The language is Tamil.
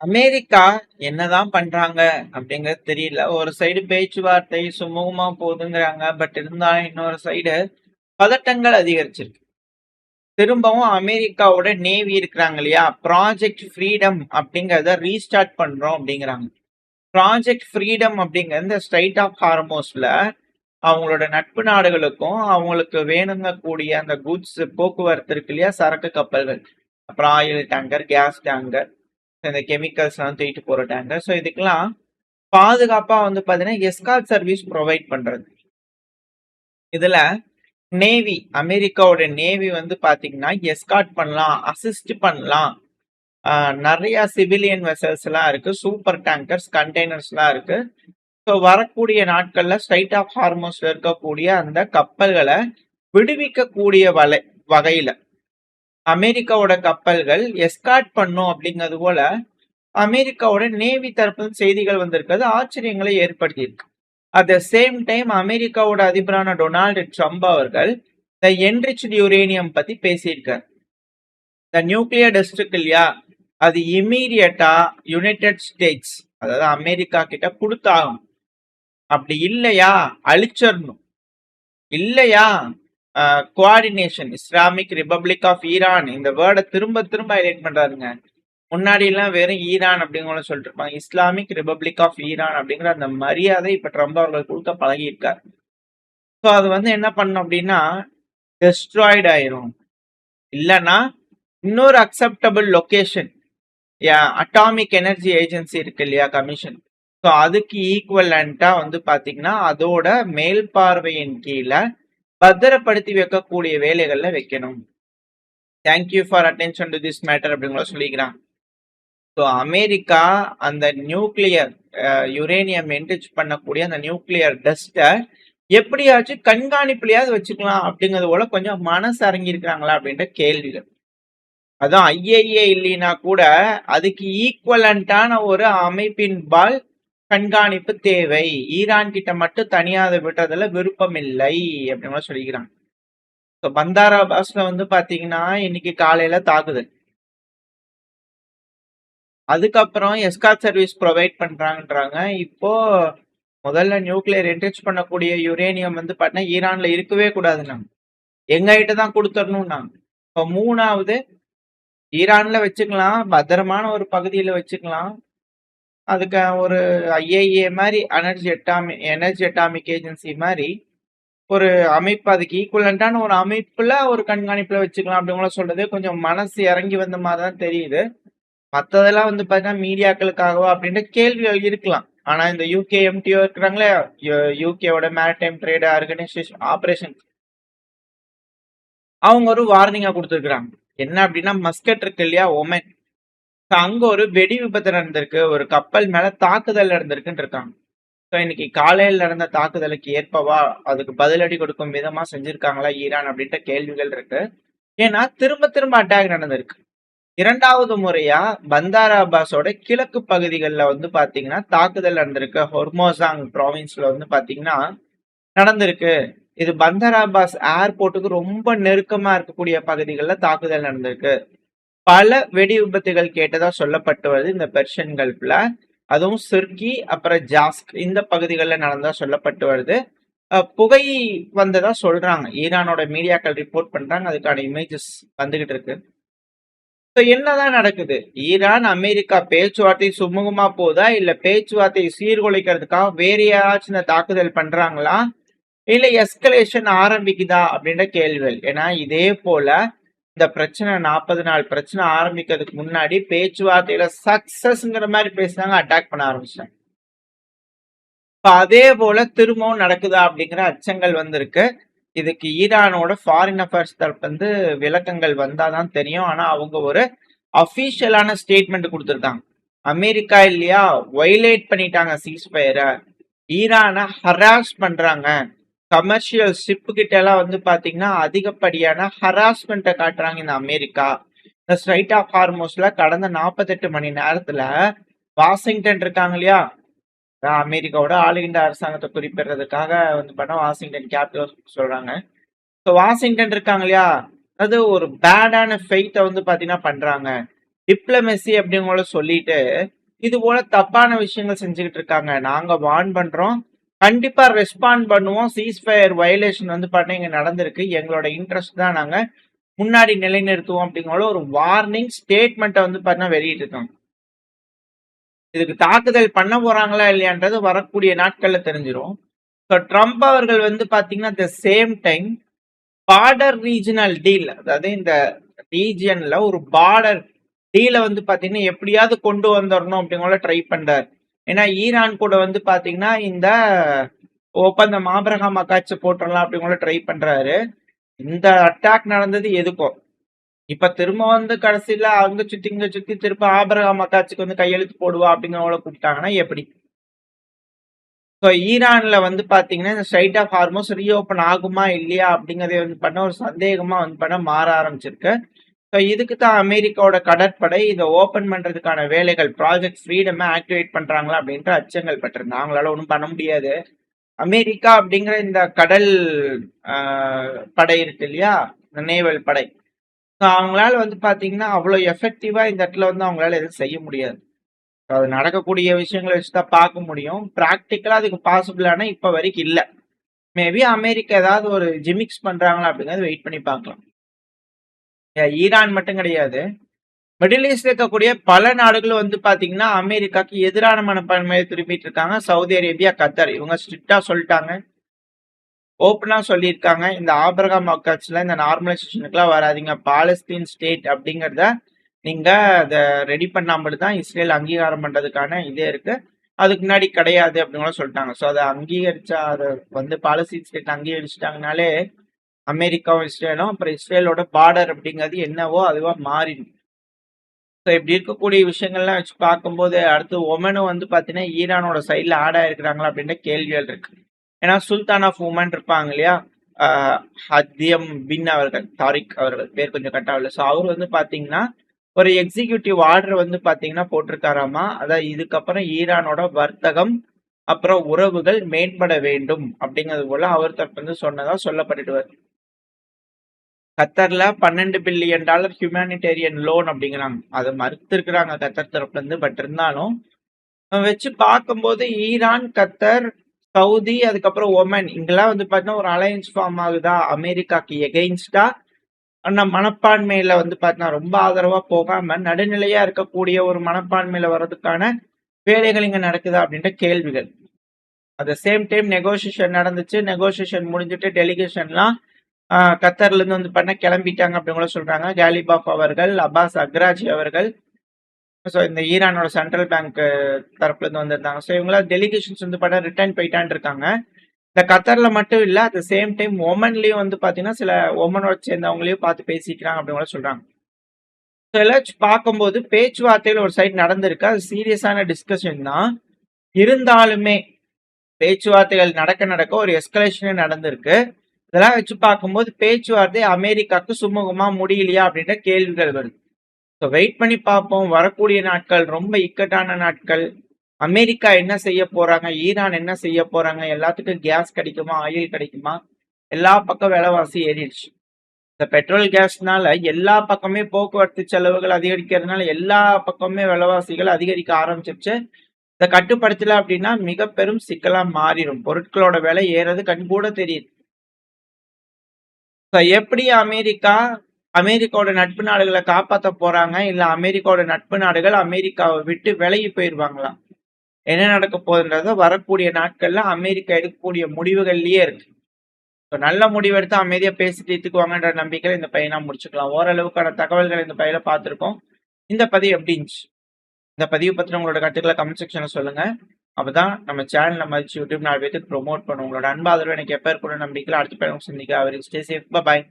அமெரிக்கா என்னதான் பண்றாங்க அப்படிங்கிறது தெரியல. ஒரு சைடு பேச்சுவார்த்தை சுமூகமா போகுதுங்கிறாங்க. பட் இருந்தாலும் இன்னொரு சைடு பதட்டங்கள் அதிகரிச்சிருக்கு. திரும்பவும் அமெரிக்காவோட நேவி இருக்கிறாங்க இல்லையா, ப்ராஜெக்ட் ஃப்ரீடம் அப்படிங்கிறத ரீஸ்டார்ட் பண்றோம் அப்படிங்கிறாங்க. ப்ராஜெக்ட் ஃப்ரீடம் அப்படிங்கிற இந்த ஸ்ட்ரைட் ஆஃப் ஹார்மோஸ்ல அவங்களோட நட்பு நாடுகளுக்கும் அவங்களுக்கு வேணுங்க கூடிய அந்த குட்ஸ் போக்குவரத்து இருக்கு இல்லையா, சரக்கு கப்பல்கள், அப்புறம் ஆயில் டேங்கர், கேஸ் டேங்கர், இந்த கெமிக்கல்ஸ் எல்லாம் தூக்கிட்டு போற டேங்கர். ஸோ இதுக்கெல்லாம் பாதுகாப்பா வந்து பாத்தீங்கன்னா எஸ்கார்ட் சர்வீஸ் ப்ரொவைட் பண்றது. இதுல நேவி, அமெரிக்காவோட நேவி வந்து பாத்தீங்கன்னா எஸ்கார்ட் பண்ணலாம், அசிஸ்ட் பண்ணலாம். நிறைய சிவிலியன் வெசல்ஸ் எல்லாம் இருக்கு, சூப்பர் டேங்கர்ஸ், கண்டெய்னர்ஸ் எல்லாம் இருக்கு. ஸோ வரக்கூடிய நாட்கள்ல ஸ்ட்ரைட் ஆஃப் ஹார்மோஸ்ல இருக்கக்கூடிய அந்த கப்பல்களை விடுவிக்கக்கூடிய வகையில அமெரிக்காவோட கப்பல்கள் எஸ்கார்ட் பண்ணும் அப்படிங்கிறது போல அமெரிக்காவோட நேவி தரப்பு செய்திகள் வந்திருக்கிறது ஆச்சரியங்களை ஏற்படுத்தியிருக்கு. அட் த சேம் டைம் அமெரிக்காவோட அதிபரான டொனால்டு ட்ரம்ப் அவர்கள் த என்ரிச்டு யுரேனியம் பத்தி பேசியிருக்கார். த நியூக்ளியர் டெஸ்ட் இருக்கு இல்லையா, அது இம்மீடியட்டா யுனைடெட் ஸ்டேட்ஸ், அதாவது அமெரிக்கா கிட்ட கொடுத்தாகும். அப்படி இல்லையா அழிச்சிடணும். இல்லையா coordination, Islamic Republic of Iran, இந்த வேர்டை திரும்ப திரும்ப ஹைலைட் பண்றாருங்க. முன்னாடி எல்லாம் வெறும் ஈரான் அப்படிங்கிற சொல்லிட்டு இருப்பாங்க. இஸ்லாமிக் ரிபப்ளிக் ஆஃப் ஈரான் அப்படிங்கிற அந்த மரியாதை இப்ப ட்ரம்ப் அவர்கள் கொடுக்க பழகி இருக்காரு. ஸோ அது வந்து என்ன பண்ணும் அப்படின்னா டெஸ்ட்ராய்டு ஆயிரும். இல்லைன்னா இன்னொரு acceptable location, atomic energy agency இருக்கு இல்லையா, கமிஷன், ஸோ அதுக்கு ஈக்குவலண்டா வந்து பாத்தீங்கன்னா அதோட மேல் பார்வையின் கீழே பத்திரப்படுத்தி வைக்கக்கூடிய வேலைகள்ல வைக்கணும். Thank you for attention to this matter அப்படிங்கிற சொல்லிக்கிறான். ஸோ அமெரிக்கா அந்த நியூக்ளியர் யுரேனியம் என்ரிச் பண்ணக்கூடிய அந்த நியூக்ளியர் டஸ்ட்டை எப்படியாச்சும் கண்காணிப்புலையாவது வச்சுக்கலாம் அப்படிங்கிறது போல கொஞ்சம் மனசு இறங்கியிருக்கிறாங்களா அப்படின்ற கேள்விகள். அதான் ஐஏஏ இல்லைன்னா கூட அதுக்கு ஈக்குவலண்டான ஒரு அமைப்பின் பால் கண்காணிப்பு தேவை. ஈரான் கிட்ட மட்டும் தனியாத விட்டதுல விருப்பம் இல்லை அப்படின்னு சொல்லிக்கிறாங்க. ஸோ பந்தார் அபாஸ்ல வந்து பாத்தீங்கன்னா இன்னைக்கு காலையில தாக்குதல், அதுக்கப்புறம் எஸ்கார்ட் சர்வீஸ் ப்ரொவைட் பண்றாங்கன்றாங்க. இப்போ முதல்ல நியூக்ளியர் என்ரிச் பண்ணக்கூடிய யுரேனியம் வந்து பார்த்தீங்கன்னா ஈரான்ல இருக்கவே கூடாதுன்னாங்க, எங்க கிட்ட தான் கொடுத்துடணும்னாங்க. இப்போ மூணாவது ஈரான்ல வச்சுக்கலாம், பத்திரமான ஒரு பகுதியில வச்சுக்கலாம், அதுக்கு ஒரு ஐஏஏ மாதிரி எனர்ஜி அட்டாமிக் ஏஜென்சி மாதிரி ஒரு அமைப்பு, அதுக்கு ஈக்குவலண்டான ஒரு அமைப்புல ஒரு கண்காணிப்புல வச்சுக்கலாம் அப்படிங்கிற சொல்றது கொஞ்சம் மனசு இறங்கி வந்த மாதிரி தான் தெரியுது. மற்றதெல்லாம் வந்து பார்த்தீங்கன்னா மீடியாக்களுக்காகவா அப்படின்ற கேள்விகள் இருக்கலாம். ஆனா இந்த யூகே எம்டிஓ இருக்கிறாங்களே, யூகேவோட மேரிடைம் ட்ரேட் ஆர்கனைசேஷன் ஆபரேஷன், அவங்க ஒரு வார்னிங்கா கொடுத்துருக்காங்க. என்ன அப்படின்னா மஸ்கட் இருக்கு இல்லையா, ஒமன், அங்க ஒரு வெடி விபத்து நடந்திருக்கு, ஒரு கப்பல் மேல தாக்குதல் நடந்திருக்குன்னு இருக்காங்க. ஸோ இன்னைக்கு காலையில் நடந்த தாக்குதலுக்கு ஏற்பவா அதுக்கு பதிலடி கொடுக்கும் விதமா செஞ்சிருக்காங்களா ஈரான் அப்படின்ற கேள்விகள் இருக்கு. ஏன்னா திரும்ப திரும்ப அட்டாக் நடந்திருக்கு. இரண்டாவது முறையா பந்தார் அபாஸோட கிழக்கு பகுதிகளில் வந்து பாத்தீங்கன்னா தாக்குதல் நடந்திருக்கு. ஹொர்மோசாங் ப்ராவின்ஸ்ல வந்து பாத்தீங்கன்னா நடந்திருக்கு. இது பந்தார் அபாஸ் ஏர்போர்ட்டுக்கு ரொம்ப நெருக்கமா இருக்கக்கூடிய பகுதிகளில் தாக்குதல் நடந்திருக்கு. பல வெடி விபத்துகள் கேட்டதா சொல்லப்பட்டு வருது இந்த பெர்ஷியன் கல்ஃப்ல. அதுவும் சிர்கி அப்புறம் ஜாஸ்க் இந்த பகுதிகளில் நடந்ததா சொல்லப்பட்டு வருது. புகை வந்ததா சொல்றாங்க, ஈரானோட மீடியாக்கள் ரிப்போர்ட் பண்றாங்க, அதுக்கான இமேஜஸ் வந்துகிட்டு இருக்கு. என்னதான் நடக்குது? ஈரான் அமெரிக்கா பேச்சுவார்த்தை சுமூகமா போதா, இல்ல பேச்சுவார்த்தை சீர்குலைக்கிறதுக்காக வேற யாராச்சும் இந்த தாக்குதல் பண்றாங்களா, இல்ல எஸ்கலேஷன் ஆரம்பிக்குதா அப்படின்ற கேள்விகள். ஏன்னா இதே போல இந்த பிரச்சனை 40 நாள் பிரச்சனை ஆரம்பிக்கிறதுக்கு முன்னாடி பேச்சுவார்த்தையில சக்சஸ்ங்கிற மாதிரி பேசினாங்க, அட்டாக் பண்ண ஆரம்பிச்சாங்க. அதே போல திரும்பவும் நடக்குதா அப்படிங்கிற அச்சங்கள் வந்திருக்கு. இதுக்கு ஈரானோட ஃபாரின் அஃபேர்ஸ் தரப்பு வந்து விளக்கங்கள் வந்தாதான் தெரியும். ஆனா அவங்க ஒரு அபிஷியலான ஸ்டேட்மெண்ட் கொடுத்துருக்காங்க. அமெரிக்கா இல்லையா வயலேட் பண்ணிட்டாங்க சீஸ்ஃபயரை, ஈரானை ஹராஸ் பண்றாங்க, கமர்ஷியல் ஷிப்பு கிட்ட எல்லாம் வந்து பாத்தீங்கன்னா அதிகப்படியான ஹராஸ்மெண்ட்டை காட்டுறாங்க இந்த அமெரிக்கா. இந்த ஸ்ட்ரைட் ஆஃப் ஹார்மோஸ்ல கடந்த 48 மணி நேரத்துல வாஷிங்டன் இருக்காங்க இல்லையா, அமெரிக்காவோட ஆளுகின்ற அரசாங்கத்தை குறிப்பிடுறதுக்காக வந்து பண்ண வாஷிங்டன் கேபிட்டல் சொல்றாங்க. ஸோ வாஷிங்டன் இருக்காங்க இல்லையா, அது ஒரு பேடான ஃபெய்த்தை வந்து பாத்தீங்கன்னா பண்றாங்க. டிப்ளமசி அப்படிங்கறத சொல்லிட்டு இது போல தப்பான விஷயங்கள் செஞ்சுக்கிட்டு இருக்காங்க. நாங்க வார்ன் பண்றோம். கண்டிப்பா ரெஸ்பாண்ட் பண்ணுவோம். சீஸ்ஃபயர் வயலேஷன் வந்து பாத்தீங்கன்னா இங்க நடந்திருக்கு. எங்களோட இன்ட்ரெஸ்ட் தான் நாங்க முன்னாடி நிலைநிறுத்துவோம் அப்படிங்கிற ஒரு வார்னிங் ஸ்டேட்மெண்ட்டை வந்து பாத்தீங்கன்னா வெளியிட்டிருக்காங்க. இதுக்கு தாக்குதல் பண்ண போறாங்களா இல்லையான்றது வரக்கூடிய நாட்கள்ல தெரிஞ்சிரும். ட்ரம்ப் அவர்கள் வந்து பாத்தீங்கன்னா the same time border regional deal, அதாவது இந்த ரீஜியன்ல ஒரு பார்டர் டீலை வந்து பாத்தீங்கன்னா எப்படியாவது கொண்டு வந்துடணும் அப்படிங்கிற ட்ரை பண்றாரு. ஏன்னா ஈரான் கூட வந்து பாத்தீங்கன்னா இந்த ஒப்பந்தம் ஆபிரகாம் அக்காட்சி போட்டுடலாம் அப்படிங்கிற ட்ரை பண்றாரு. இந்த அட்டாக் நடந்தது எதுக்கும் இப்ப திரும்ப வந்து கடைசியில அங்க சுத்தி இங்க சுத்தி திரும்ப ஆபிரகாம் அக்காட்சிக்கு வந்து கையெழுத்து போடுவா அப்படிங்கிறவங்கள கூப்பிட்டாங்கன்னா எப்படி? ஈரான்ல வந்து பாத்தீங்கன்னா இந்த ஸ்ட்ரைட் ஆஃப் ஹார்மோஸ் ரீஓபன் ஆகுமா இல்லையா அப்படிங்கறத வந்து பண்ண ஒரு சந்தேகமா வந்து பண்ண மாற ஆரம்பிச்சிருக்கு. இதுக்கு தான் அமெரிக்காவோட கடற்படை இதை ஓபன் பண்றதுக்கான வேலைகள் ப்ராஜெக்ட் ஃப்ரீடம் ஆக்டிவேட் பண்றாங்களா அப்படின்ற அச்சங்கள் பட்டிருந்தாங்க. அவங்களால ஒன்றும் பண்ண முடியாது. அமெரிக்கா அப்படிங்கிற இந்த கடல் படை இருக்கு இல்லையா, இந்த நேவல் படை, அவங்களால வந்து பாத்தீங்கன்னா அவ்வளவு எஃபெக்டிவா இந்த இடத்துல வந்து அவங்களால எதுவும் செய்ய முடியாது. அது நடக்கக்கூடிய விஷயங்களை வச்சுதான் பார்க்க முடியும். பிராக்டிக்கலா அதுக்கு பாசிபிளான இப்ப வரைக்கும் இல்ல. மேபி அமெரிக்கா ஏதாவது ஒரு ஜிமிக்ஸ் பண்றாங்களா அப்படிங்கறது வெயிட் பண்ணி பார்க்கலாம். ஈரான் மட்டும் கிடையாது, மிடில் ஈஸ்ட்ல இருக்கக்கூடிய பல நாடுகளும் வந்து பாத்தீங்கன்னா அமெரிக்காக்கு எதிரான மனப்பான்மையை திரும்பிட்டு இருக்காங்க. சவுதி அரேபியா, கத்தார் இவங்க ஸ்ட்ரிக்டா சொல்லிட்டாங்க, ஓப்பனா சொல்லியிருக்காங்க, இந்த ஆபிரகாம் அக்காட்சில இந்த நார்மலைசேஷனுக்குலாம் வராதிங்க, பாலஸ்தீன் ஸ்டேட் அப்படிங்கிறத நீங்க அதை ரெடி பண்ணாமல் தான் இஸ்ரேல் அங்கீகாரம் பண்றதுக்கான இதே இருக்கு, அதுக்கு முன்னாடி கிடையாது அப்படின்னு சொல்லிட்டாங்க. ஸோ அதை அங்கீகரிச்சா அதை வந்து பாலஸ்தீன் ஸ்டேட் அங்கீகரிச்சிட்டாங்கனாலே அமெரிக்காவும் இஸ்ரேலும் அப்புறம் இஸ்ரேலோட பார்டர் அப்படிங்கிறது என்னவோ அதுவா மாறிடும். ஸோ இப்படி இருக்கக்கூடிய விஷயங்கள்லாம் வச்சு பார்க்கும்போது அடுத்து ஒமனும் வந்து பார்த்தீங்கன்னா ஈரானோட சைடில் ஆட் ஆயிருக்கிறாங்களா அப்படின்ற கேள்விகள் இருக்கு. ஏன்னா சுல்தான் ஆஃப் உமன் இருப்பாங்க இல்லையா, ஹத்தியம் பின் அவர்கள், தாரிக் அவர்கள் பேர் கொஞ்சம் கட்டாகல. ஸோ அவர் வந்து பார்த்தீங்கன்னா ஒரு எக்ஸிக்யூட்டிவ் ஆர்டர் வந்து பார்த்தீங்கன்னா போட்டிருக்காராமா. அதாவது இதுக்கப்புறம் ஈரானோட வர்த்தகம் அப்புறம் உறவுகள் மேம்பட வேண்டும் அப்படிங்கிறது போல அவர் தரப்பு வந்து சொன்னதா சொல்லப்பட்டுட்டு வருது. கத்தர்ல $12 பில்லியன் ஹியூமானிட்டேரியன் லோன் அப்படிங்கிறாங்க. அதை மறுத்து இருக்கிறாங்க கத்தர் தரப்புல இருந்து. பட் இருந்தாலும் வச்சு பார்க்கும்போது ஈரான், கத்தர், சவுதி, அதுக்கப்புறம் ஒமன் இங்கெல்லாம் வந்து பார்த்தீங்கன்னா ஒரு அலையன்ஸ் ஃபார்ம் ஆகுதா அமெரிக்காக்கு எகெயின்ஸ்டா. ஆனா மனப்பான்மையில வந்து பார்த்தீங்கன்னா ரொம்ப ஆதரவா போகாம நடுநிலையா இருக்கக்கூடிய ஒரு மனப்பான்மையில வர்றதுக்கான வேலைகள் இங்க நடக்குதா அப்படின்ற கேள்விகள். At the same time negotiation நடந்துச்சு. நெகோசியேஷன் முடிஞ்சுட்டு டெலிகேஷன்லாம் கத்தர்ல இருந்து வந்து பண்ண கிளம்பிட்டாங்க அப்படின்னு கூட சொல்றாங்க. காலிபாஃப் அவர்கள், அப்பாஸ் அக்ராஜி அவர்கள், ஸோ இந்த ஈரானோட சென்ட்ரல் பேங்க் தரப்புல இருந்து வந்திருந்தாங்க. ஸோ இவங்களா டெலிகேஷன்ஸ் வந்து பண்ண ரிட்டர்ன் போயிட்டான் இருக்காங்க. இந்த கத்தர்ல மட்டும் இல்ல, அட் த சேம் டைம் ஒமன்லயும் வந்து பாத்தீங்கன்னா சில ஒமனோட சேர்ந்தவங்களையும் பார்த்து பேசிக்கிறாங்க அப்படின்னு கூட சொல்றாங்க. ஸோ எல்லாம் பார்க்கும்போது பேச்சுவார்த்தைகள் ஒரு சைடு நடந்திருக்கு. அது சீரியஸான டிஸ்கஷன் தான். இருந்தாலுமே பேச்சுவார்த்தைகள் நடக்க ஒரு எஸ்கலேஷனே நடந்திருக்கு. இதெல்லாம் வச்சு பார்க்கும்போது பேச்சுவார்த்தை அமெரிக்காவுக்கு சுமூகமா முடியலையா அப்படின்ற கேள்விகள் வருது. ஸோ வெயிட் பண்ணி பார்ப்போம். வரக்கூடிய நாட்கள் ரொம்ப இக்கட்டான நாட்கள். அமெரிக்கா என்ன செய்ய போறாங்க, ஈரான் என்ன செய்ய போறாங்க, எல்லாத்துக்கும் கேஸ் கிடைக்குமா, ஆயில் கிடைக்குமா, எல்லா பக்கம் விலைவாசி ஏறிடுச்சு. இந்த பெட்ரோல் கேஸ்னால எல்லா பக்கமே போக்குவரத்து செலவுகள் அதிகரிக்கிறதுனால எல்லா பக்கமே விலைவாசிகள் அதிகரிக்க ஆரம்பிச்சிருச்சு. இதை கட்டுப்படுத்தல அப்படின்னா மிக பெரும் சிக்கலா மாறிடும். பொருட்களோட விலை ஏறது கண்கூட தெரியுது. எப்படி அமெரிக்காவோட நட்பு நாடுகளை காப்பாற்ற போறாங்க, இல்ல அமெரிக்காவோட நட்பு நாடுகள் அமெரிக்காவை விட்டு விலகி போயிருவாங்களா, என்ன நடக்க போகுதுன்றத வரக்கூடிய நாட்கள்ல அமெரிக்கா எடுக்கக்கூடிய முடிவுகள்லயே இருக்கு. நல்ல முடிவு எடுத்து அமைதியா பேசி தீர்த்துக்குவாங்கன்ற நம்பிக்கையில இந்த பையனா முடிச்சுக்கலாம். ஓரளவுக்கான தகவல்கள் இந்த பையில பார்த்திருக்கோம். இந்த பதிவு எப்படி இருந்துச்சு? இந்த பதிவு பத்தி உங்களோட கருத்துக்களை கமெண்ட் செக்ஷன்ல சொல்லுங்க. அப்பதான் நம்ம சேனலை மதிச்சு யூடியூப் 4 பேருக்கு ப்ரொமோட் பண்ணும். உங்களோட அன்பு ஆதரவு எனக்கு எப்ப இருக்கணும் நம்பிக்கையில அடுத்த பையன் சந்திக்க. அவருக்கு ஸ்டே சேஃப். பாய்.